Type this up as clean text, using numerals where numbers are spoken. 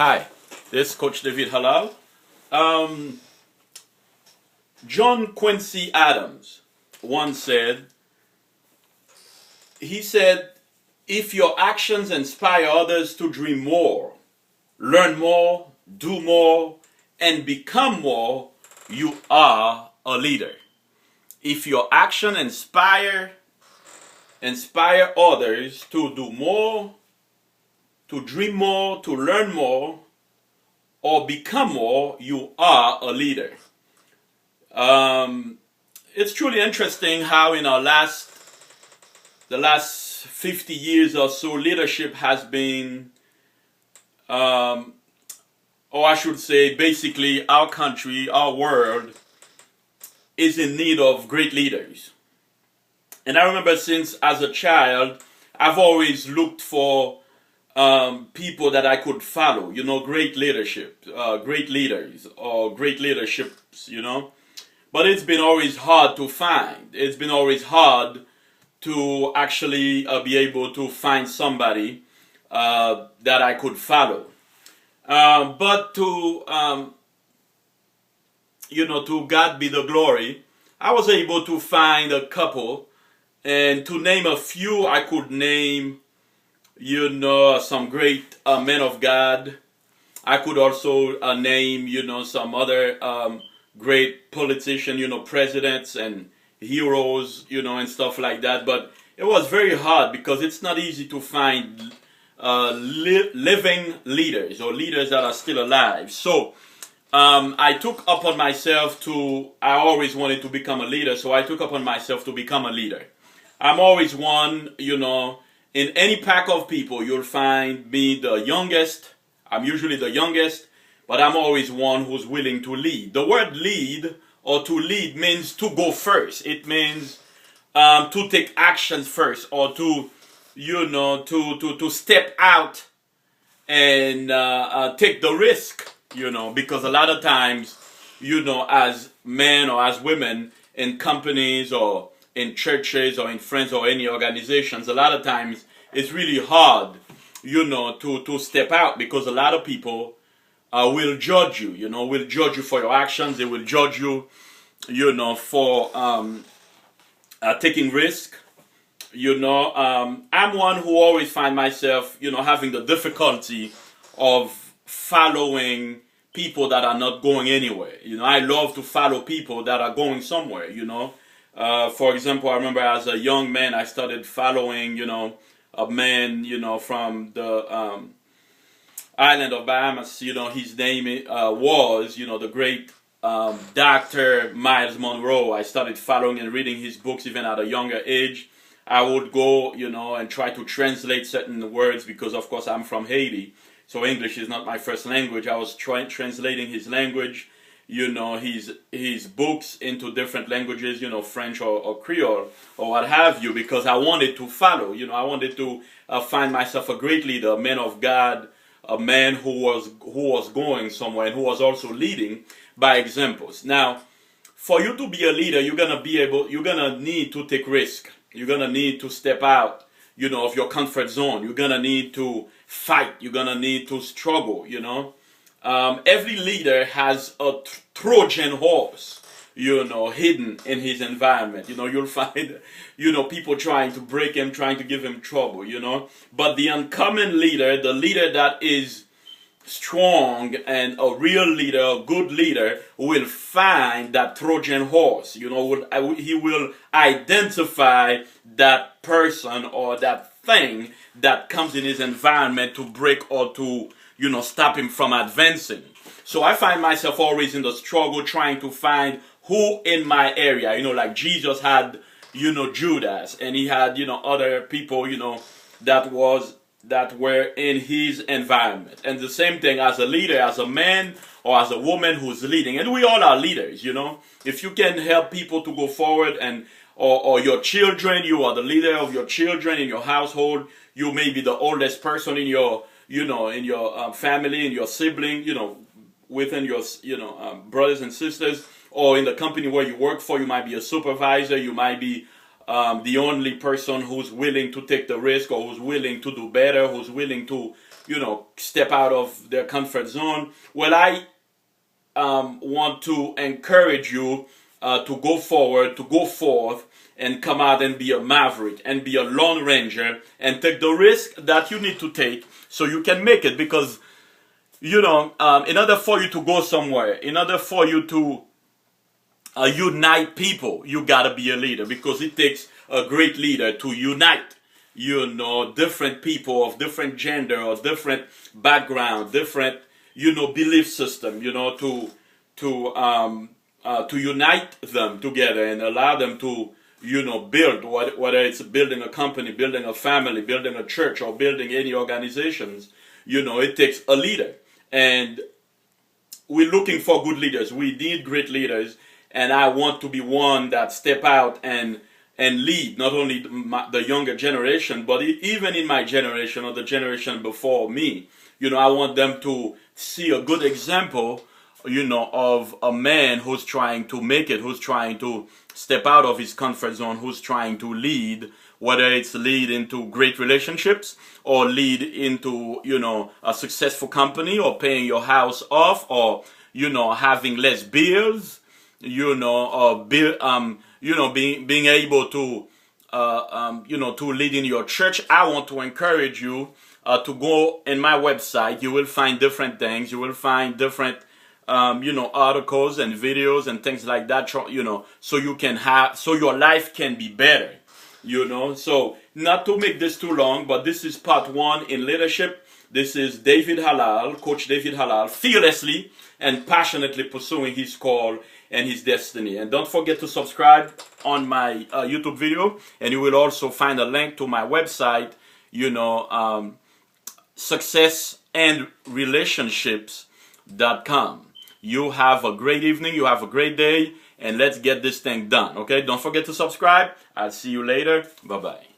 Hi, this is Coach David Halal. Um, John Quincy Adams once said, if your actions inspire others to dream more, learn more, do more, and become more, you are a leader. If your action inspire others to do more, to dream more, to learn more, or become more, you are a leader. Um, it's truly interesting how in the last 50 years or so, leadership has been, um, or I should say, basically, our country, our world is in need of great leaders. And I remember since as a child, I've always looked for people that I could follow, great leadership, great leaders, or great leaderships. But it's been always hard to find. It's been always hard to actually be able to find somebody that I could follow. But to God be the glory, I was able to find a couple, and to name a few, I could name, some great men of God. I could also name, some other great politicians, presidents and heroes, and stuff like that. But it was very hard because it's not easy to find living leaders or leaders that are still alive. So I took upon myself I always wanted to become a leader, so I took upon myself to become a leader. I'm always one, in any pack of people, you'll find me the youngest. I'm usually the youngest, but I'm always one who's willing to lead. The word lead or to lead means to go first. It means to take actions first, or to step out and take the risk, because a lot of times, as men or as women in companies or in churches or in friends or any organizations, a lot of times it's really hard, to step out, because a lot of people will judge you, will judge you for your actions. They will judge you, for taking risk. I'm one who always find myself, having the difficulty of following people that are not going anywhere. I love to follow people that are going somewhere. For example, I remember as a young man, I started following, a man, from the island of Bahamas. His name was, the great Dr. Miles Monroe. I started following and reading his books even at a younger age. I would go, and try to translate certain words because, of course, I'm from Haiti. So English is not my first language. I was translating his language, his books into different languages, French or Creole or what have you, because I wanted to follow. I wanted to find myself a great leader, a man of God, a man who was going somewhere and who was also leading by examples. Now, for you to be a leader, you're gonna need to take risk. You're gonna need to step out, of your comfort zone. You're gonna need to fight. You're gonna need to struggle. Every leader has a Trojan horse, hidden in his environment. You'll find, people trying to break him, trying to give him trouble. But the uncommon leader, the leader that is strong and a real leader, a good leader, will find that Trojan horse. He will identify that person or that thing that comes in his environment to break or to, stop him from advancing. So I find myself always in the struggle trying to find who in my area, like Jesus had, Judas, and he had, other people, that were in his environment. And the same thing as a leader, as a man or as a woman who's leading. And we all are leaders, If you can help people to go forward or your children, you are the leader of your children in your household. You may be the oldest person in your, family, in your sibling, within your, brothers and sisters, or in the company where you work for. You might be a supervisor. You might be the only person who's willing to take the risk, or who's willing to do better, who's willing to, step out of their comfort zone. Well, I want to encourage you to go forward, to go forth, and come out and be a maverick and be a lone ranger and take the risk that you need to take so you can make it. Because, in order for you to go somewhere, in order for you to unite people, you gotta be a leader, because it takes a great leader to unite, different people of different gender or different background, different, belief system, to unite them together and allow them to, build, whether it's building a company, building a family, building a church, or building any organizations. It takes a leader. And we're looking for good leaders. We need great leaders. And I want to be one that step out and lead, not only the younger generation, but even in my generation or the generation before me. I want them to see a good example, of a man who's trying to make it, who's trying to step out of his comfort zone, who's trying to lead, whether it's lead into great relationships or lead into, a successful company, or paying your house off, or, having less bills, or being able to, to lead in your church. I want to encourage you to go in my website. You will find different things. You will find different articles and videos and things like that, so your life can be better, So, not to make this too long, but this is part 1 in leadership. This is David Halal, Coach David Halal, fearlessly and passionately pursuing his call and his destiny. And don't forget to subscribe on my YouTube video, and you will also find a link to my website, successandrelationships.com. You have a great evening, you have a great day, and let's get this thing done, okay? Don't forget to subscribe. I'll see you later. Bye-bye.